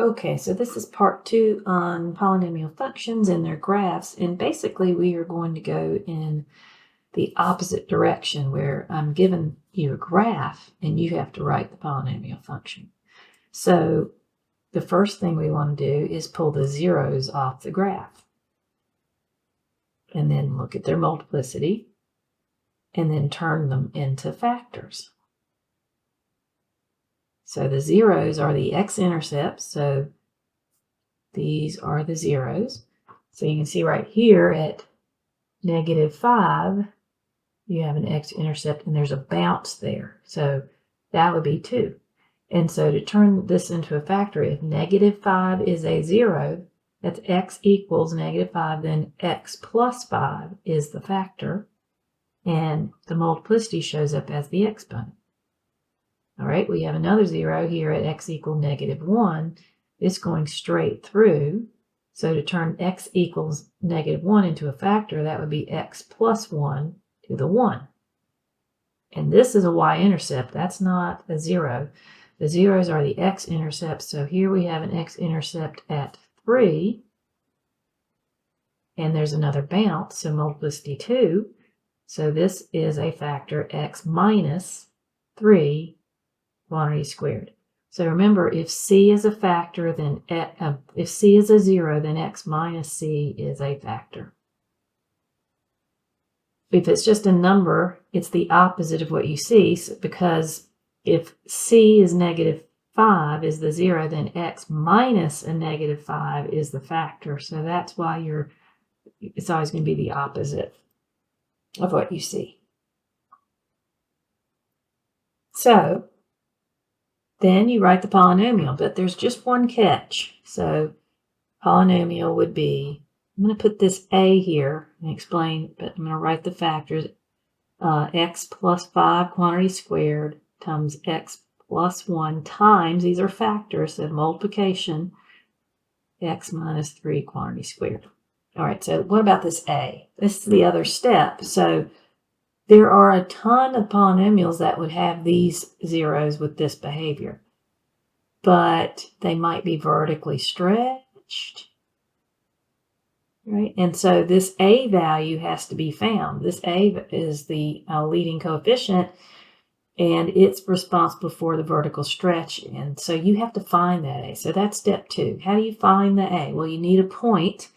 Okay, so this is part 2 on polynomial functions and their graphs, and basically we are going to go in the opposite direction where I'm giving you a graph and you have to write the polynomial function. So the first thing we want to do is pull the zeros off the graph and then look at their multiplicity and then turn them into factors. So the zeros are the x-intercepts, so these are the zeros. So you can see right here at -5, you have an x-intercept and there's a bounce there. So that would be 2. And so to turn this into a factor, if -5 is a 0, that's x equals -5, then x plus 5 is the factor. And the multiplicity shows up as the exponent. All right, we have another 0 here at x equals -1. It's going straight through. So to turn x equals -1 into a factor, that would be x plus 1 to the 1. And this is a y-intercept. That's not a 0. The zeros are the x-intercepts. So here we have an x-intercept at 3. And there's another bounce, so multiplicity 2. So this is a factor x minus 3 quantity squared. So remember, if c is a factor, then if c is a 0, then x minus c is a factor. If it's just a number, it's the opposite of what you see, because if c is -5 is the 0, then x minus a -5 is the factor. So that's why it's always going to be the opposite of what you see. So then you write the polynomial, but there's just one catch. So polynomial would be, I'm going to put this a here and explain, but I'm going to write the factors. X plus 5 quantity squared times x plus 1 times, these are factors, so multiplication, x minus 3 quantity squared. All right, so what about this a? This is the other step. So there are a ton of polynomials that would have these zeros with this behavior, but they might be vertically stretched, right? And so this a value has to be found. This a is the leading coefficient, and it's responsible for the vertical stretch. And so you have to find that a. So that's step 2. How do you find the a? Well, you need a point.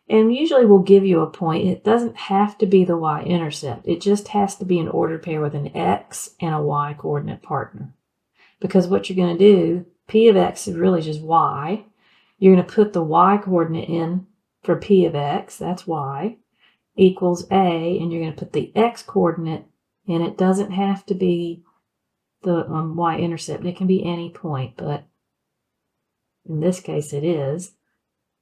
And usually we'll give you a point. It doesn't have to be the y-intercept. It just has to be an ordered pair with an x and a y coordinate partner. Because what you're going to do, p of x is really just y. You're going to put the y coordinate in for p of x, that's y, equals a, and you're going to put the x coordinate, and it doesn't have to be the y-intercept. It can be any point, but in this case it is.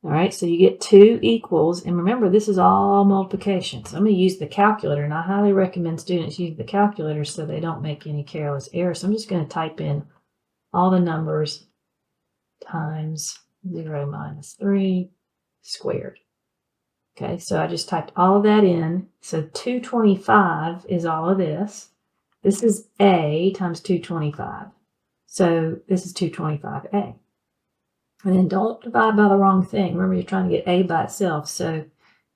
All right, so you get 2 equals, and remember, this is all multiplication. So I'm going to use the calculator, and I highly recommend students use the calculator so they don't make any careless errors. So I'm just going to type in all the numbers times 0 minus 3 squared. Okay, so I just typed all of that in. So 225 is all of this. This is a times 225. So this is 225a. And then don't divide by the wrong thing. Remember, you're trying to get a by itself, so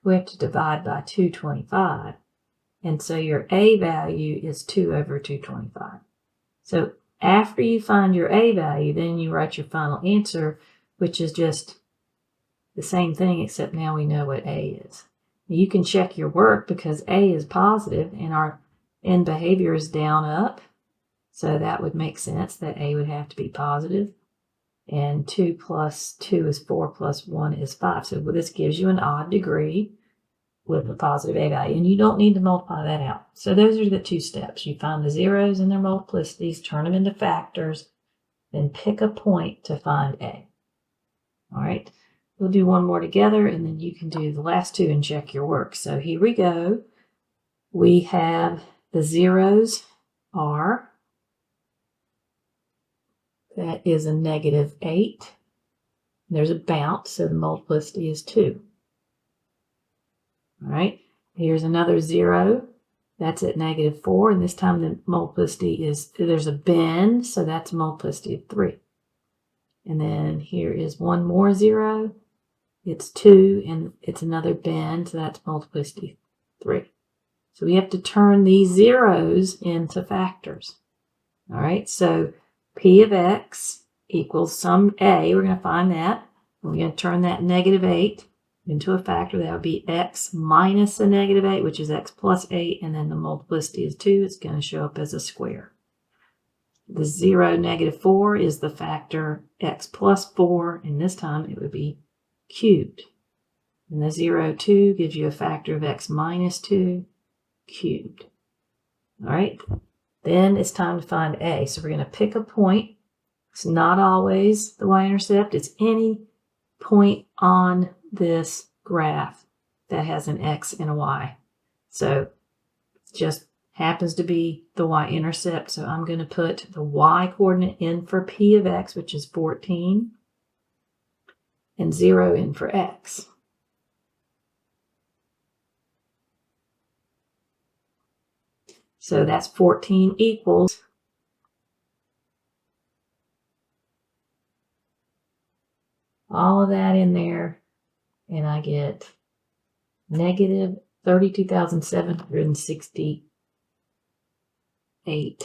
we have to divide by 225. And so your a value is 2 over 225. So after you find your a value, then you write your final answer, which is just the same thing, except now we know what a is. You can check your work because a is positive and our end behavior is down up. So that would make sense that a would have to be positive. And 2 plus 2 is 4 plus 1 is 5. So this gives you an odd degree with a positive a value. And you don't need to multiply that out. So those are the 2 steps. You find the zeros and their multiplicities, turn them into factors, then pick a point to find a. All right, we'll do one more together, and then you can do the last 2 and check your work. So here we go. We have the zeros are, that is a -8. There's a bounce, so the multiplicity is 2. All right, here's another 0. That's at -4, and this time the multiplicity is, there's a bend, so that's a multiplicity of 3. And then here is one more 0. It's 2, and it's another bin, so that's multiplicity 3. So we have to turn these zeros into factors. All right, so P of x equals some a. We're going to find that. We're going to turn that negative 8 into a factor. That would be x minus a negative 8, which is x plus 8, and then the multiplicity is 2. It's going to show up as a square. The 0, negative 4 is the factor x plus 4, and this time it would be cubed. And the 0, 2 gives you a factor of x minus 2 cubed. All right, then it's time to find a. So we're going to pick a point. It's not always the y-intercept. It's any point on this graph that has an x and a y. So it just happens to be the y-intercept. So I'm going to put the y-coordinate in for P of x, which is 14, and 0 in for x. So that's 14 equals all of that in there, and I get negative 32,768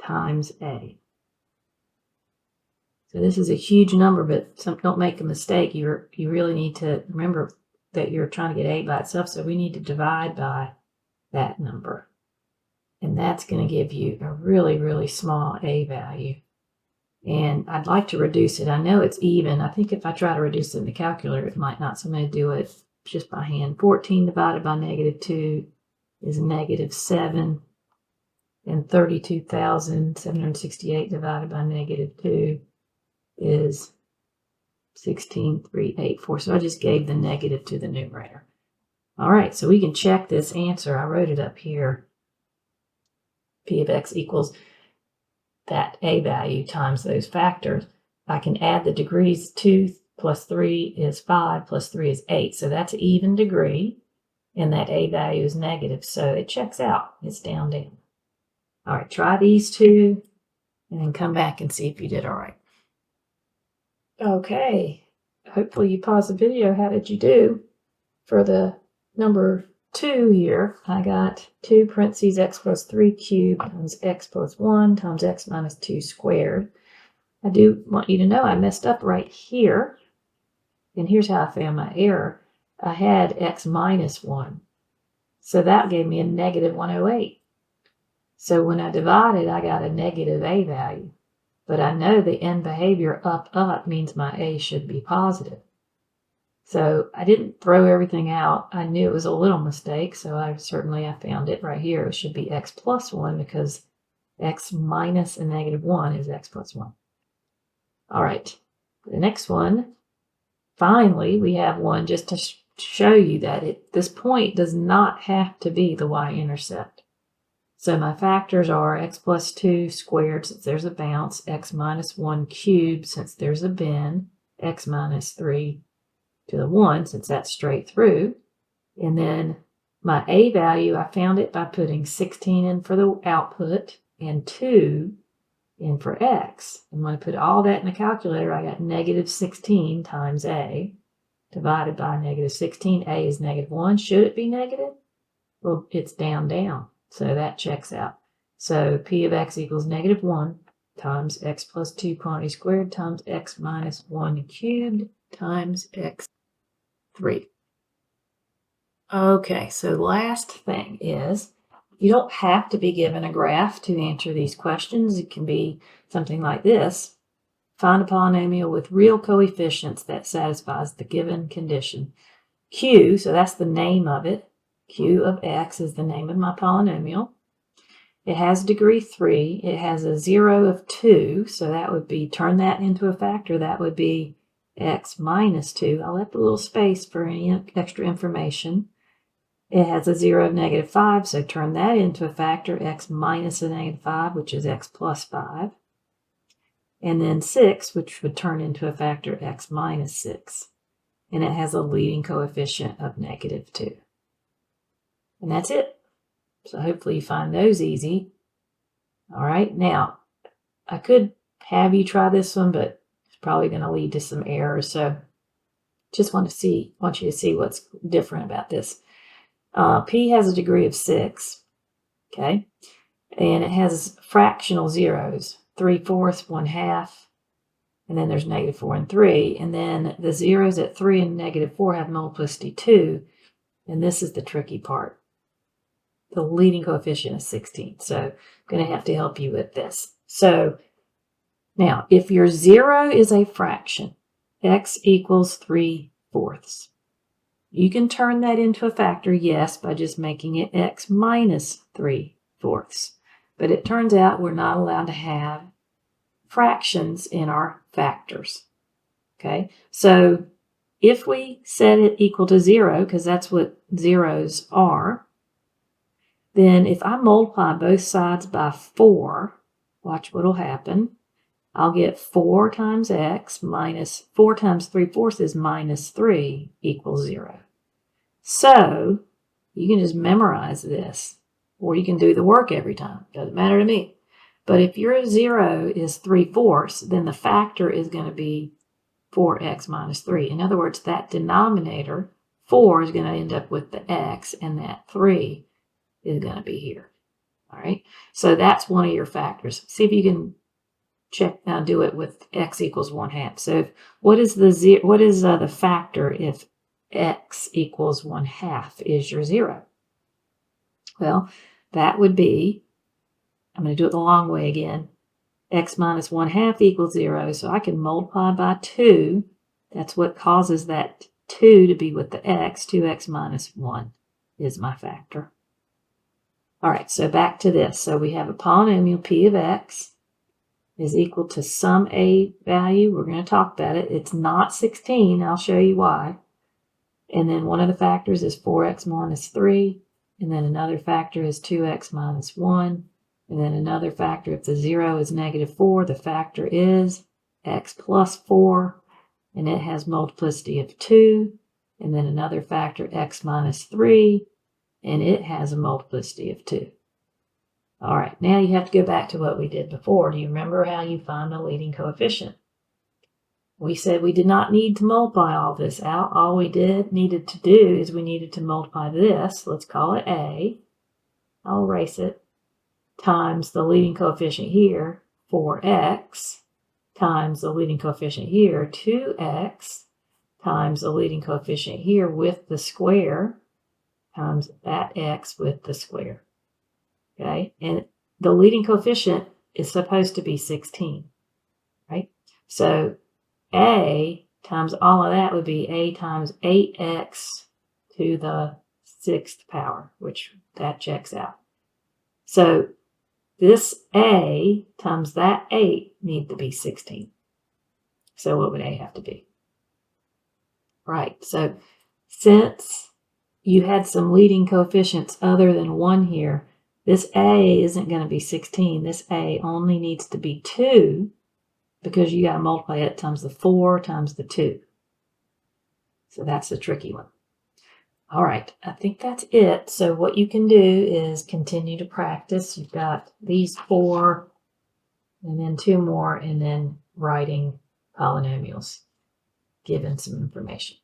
times a. So this is a huge number, but don't make a mistake. You really need to remember that you're trying to get a by itself, so we need to divide by that number. And that's going to give you a really, really small a value. And I'd like to reduce it. I know it's even. I think if I try to reduce it in the calculator, it might not. So I'm going to do it just by hand. 14 divided by negative 2 is negative 7. And 32,768 divided by negative 2 is 16,384. So I just gave the negative to the numerator. All right, so we can check this answer. I wrote it up here. P of x equals that a value times those factors. I can add the degrees. 2 plus 3 is 5 plus 3 is 8. So that's an even degree, and that a value is negative. So it checks out. It's down, down. All right, try these two, and then come back and see if you did all right. Okay, hopefully you paused the video. How did you do? For the number 2 here, I got 2 parentheses x plus 3 cubed times x plus 1 times x minus 2 squared. I do want you to know I messed up right here. And here's how I found my error. I had x minus 1. So that gave me a negative 108. So when I divided, I got a negative a value. But I know the end behavior up, up means my a should be positive. So I didn't throw everything out. I knew it was a little mistake, so I found it right here. It should be x plus 1 because x minus a negative 1 is x plus 1. All right, the next one, finally, we have one just to show you that this point does not have to be the y-intercept. So my factors are x plus 2 squared, since there's a bounce, x minus 1 cubed, since there's a bend, x minus 3 to the 1, since that's straight through. And then my a value, I found it by putting 16 in for the output and 2 in for x. And when I put all that in the calculator, I got negative 16 times a divided by negative 16. A is negative 1. Should it be negative? Well, it's down, down. So that checks out. So P of x equals negative 1 times x plus 2 quantity squared times x minus 1 cubed times x 3. Okay, so the last thing is, you don't have to be given a graph to answer these questions. It can be something like this. Find a polynomial with real coefficients that satisfies the given condition. Q, so that's the name of it. Q of x is the name of my polynomial. It has degree 3. It has a 0 of 2, so that would be, turn that into a factor, that would be x minus 2. I left a little space for any extra information. It has a 0 of negative 5, so turn that into a factor, x minus a negative 5, which is x plus 5. And then 6, which would turn into a factor, x minus 6. And it has a leading coefficient of negative 2. And that's it. So hopefully you find those easy. All right, now, I could have you try this one, but It's probably going to lead to some errors. So just want you to see what's different about this. P has a degree of 6, okay? And it has fractional zeros, 3/4, 1/2, and then there's -4 and 3. And then the zeros at 3 and -4 have multiplicity 2. And this is the tricky part. The leading coefficient is 16. So I'm going to have to help you with this. So now, if your 0 is a fraction, x equals 3/4. You can turn that into a factor, yes, by just making it x minus 3/4. But it turns out we're not allowed to have fractions in our factors. Okay, so if we set it equal to 0, because that's what zeros are, then if I multiply both sides by 4, watch what will happen. I'll get 4 times x minus 4 times 3/4 is minus 3 equals 0. So you can just memorize this, or you can do the work every time. Doesn't matter to me. But if your 0 is 3/4, then the factor is going to be 4x minus 3. In other words, that denominator, 4, is going to end up with the x, and that 3 is going to be here. All right? So that's one of your factors. See if you can do it with x equals 1/2. So what is the factor if x equals 1/2 is your 0? Well, that would be, I'm going to do it the long way again, x minus 1/2 equals 0, so I can multiply by 2. That's what causes that 2 to be with the x. 2x minus 1 is my factor. All right, so back to this. So we have a polynomial p of x is equal to some a value. We're going to talk about it. It's not 16. I'll show you why. And then one of the factors is 4x minus 3. And then another factor is 2x minus 1. And then another factor, if the 0 is -4, the factor is x plus 4. And it has multiplicity of 2. And then another factor, x minus 3. And it has a multiplicity of 2. All right, now you have to go back to what we did before. Do you remember how you find the leading coefficient? We said we did not need to multiply all this out. All we needed to do is we needed to multiply this, let's call it A, I'll erase it, times the leading coefficient here, 4x, times the leading coefficient here, 2x, times the leading coefficient here with the square, times that x with the square. Okay, and the leading coefficient is supposed to be 16, right? So A times all of that would be A times 8x to the 6th power, which that checks out. So this A times that 8 need to be 16. So what would A have to be? Right, so since you had some leading coefficients other than 1 here, this A isn't going to be 16. This A only needs to be 2 because you got to multiply it times the 4 times the 2. So that's the tricky one. All right, I think that's it. So what you can do is continue to practice. You've got these 4 and then 2 more, and then writing polynomials, given some information.